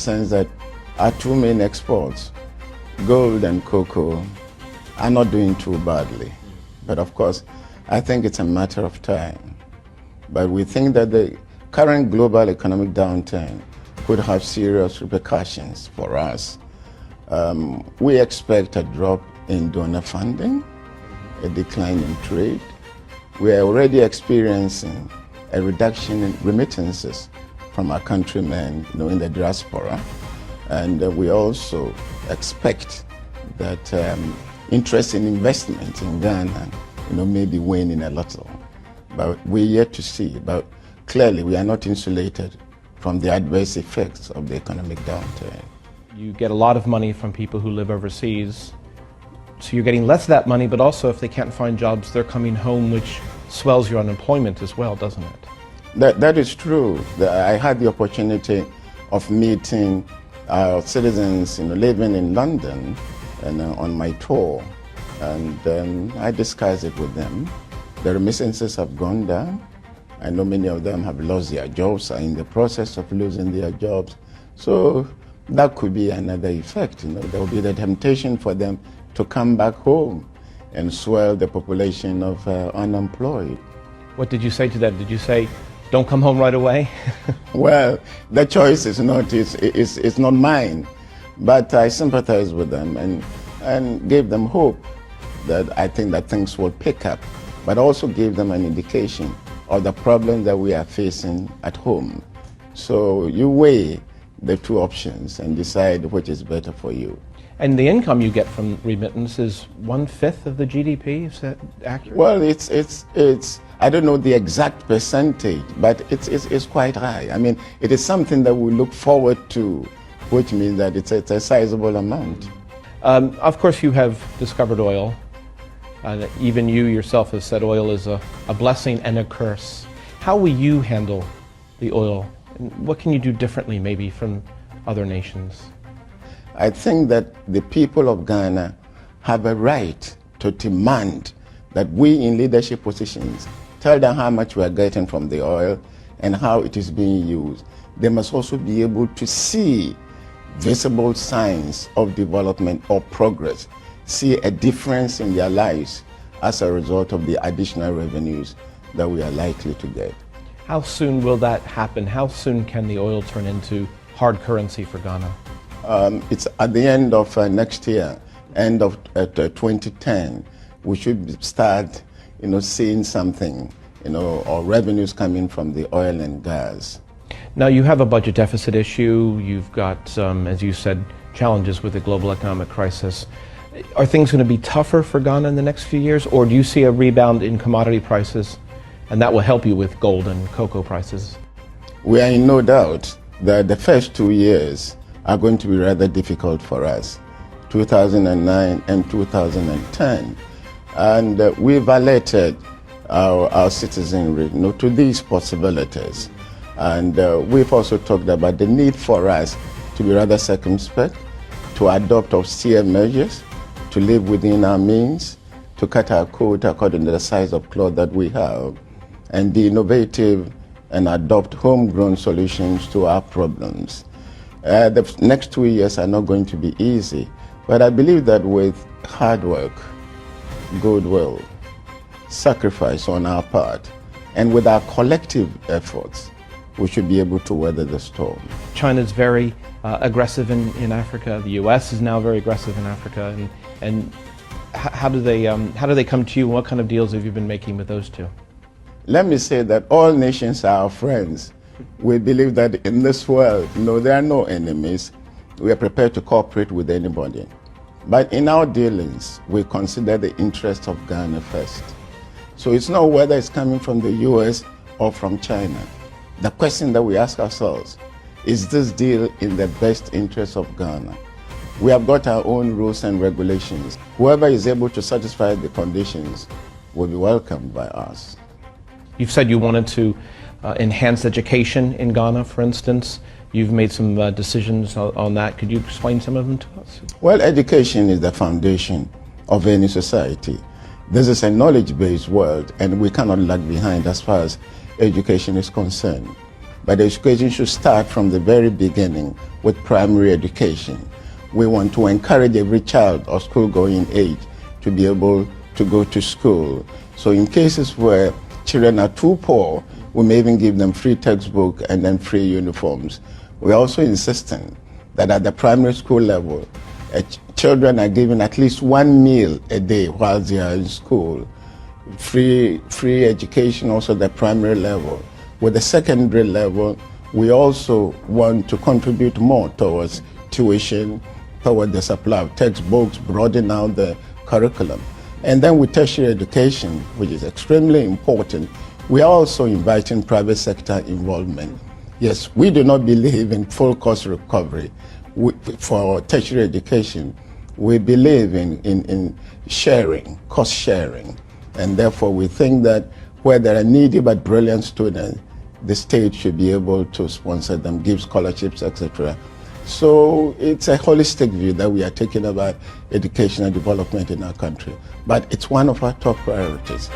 sense that our two main exports, gold and cocoa, are not doing too badly. But of course, I think it's a matter of time. But we think that the current global economic downturn could have serious repercussions for us. We expect a drop in donor funding, a decline in trade. We are already experiencing a reduction in remittances from our countrymen, in the diaspora. And we also expect that interest in investment in Ghana, may be waning a little. But we're yet to see. But clearly, we are not insulated from the adverse effects of the economic downturn. You get a lot of money from people who live overseas. So you're getting less of that money, but also if they can't find jobs, they're coming home, which swells your unemployment as well, doesn't it? That is true. I had the opportunity of meeting our citizens living in London and on my tour, and I discussed it with them. The remittances have gone down. I know many of them have lost their jobs, are in the process of losing their jobs. So that could be another effect. There will be the temptation for them to come back home and swell the population of unemployed. What did you say to them? Did you say, don't come home right away? Well, the choice is not mine, but I sympathize with them and gave them hope that I think that things will pick up, but also gave them an indication of the problems that we are facing at home. So you weigh the two options and decide which is better for you. And the income you get from remittance is 1/5 of the GDP, is that accurate? Well, it's I don't know the exact percentage, but it's quite high. I mean, it is something that we look forward to, which means that it's a sizable amount. Of course, you have discovered oil. Even you yourself have said oil is a blessing and a curse. How will you handle the oil? And what can you do differently maybe from other nations? I think that the people of Ghana have a right to demand that we in leadership positions tell them how much we are getting from the oil and how it is being used. They must also be able to see visible signs of development or progress, see a difference in their lives as a result of the additional revenues that we are likely to get. How soon will that happen? How soon can the oil turn into hard currency for Ghana? It's at the end of next year, end of 2010, we should start, seeing something, or revenues coming from the oil and gas. Now you have a budget deficit issue. You've got, as you said, challenges with the global economic crisis. Are things going to be tougher for Ghana in the next few years, or do you see a rebound in commodity prices, and that will help you with gold and cocoa prices? We are in no doubt that the first 2 years are going to be rather difficult for us, 2009 and 2010. And we've alerted our citizenry to these possibilities. And we've also talked about the need for us to be rather circumspect, to adopt austere measures, to live within our means, to cut our coat according to the size of cloth that we have, and be innovative and adopt homegrown solutions to our problems. The next 2 years are not going to be easy, but I believe that with hard work, goodwill, sacrifice on our part, and with our collective efforts, we should be able to weather the storm. China is very aggressive in Africa. The U.S. is now very aggressive in Africa. And how do they come to you? What kind of deals have you been making with those two? Let me say that all nations are our friends. We believe that in this world, there are no enemies. We are prepared to cooperate with anybody. But in our dealings, we consider the interests of Ghana first. So it's not whether it's coming from the US or from China. The question that we ask ourselves, is this deal in the best interest of Ghana? We have got our own rules and regulations. Whoever is able to satisfy the conditions will be welcomed by us. You've said you wanted to enhance education in Ghana, for instance. You've made some decisions on that. Could you explain some of them to us? Well, education is the foundation of any society. This is a knowledge-based world, and we cannot lag behind as far as education is concerned. but education should start from the very beginning with primary education. We want to encourage every child of school-going age to be able to go to school. So in cases where children are too poor, we may even give them free textbook and then free uniforms. We're also insisting that at the primary school level, children are given at least one meal a day while they are in school. Free education also at the primary level. With the secondary level, we also want to contribute more towards tuition, toward the supply of textbooks, broaden out the curriculum. And then with tertiary education, which is extremely important, we are also inviting private sector involvement. Yes, we do not believe in full cost recovery for tertiary education. We believe in sharing, cost sharing. And therefore we think that where there are needy but brilliant students, the state should be able to sponsor them, give scholarships, etc. So it's a holistic view that we are taking about educational development in our country. But it's one of our top priorities.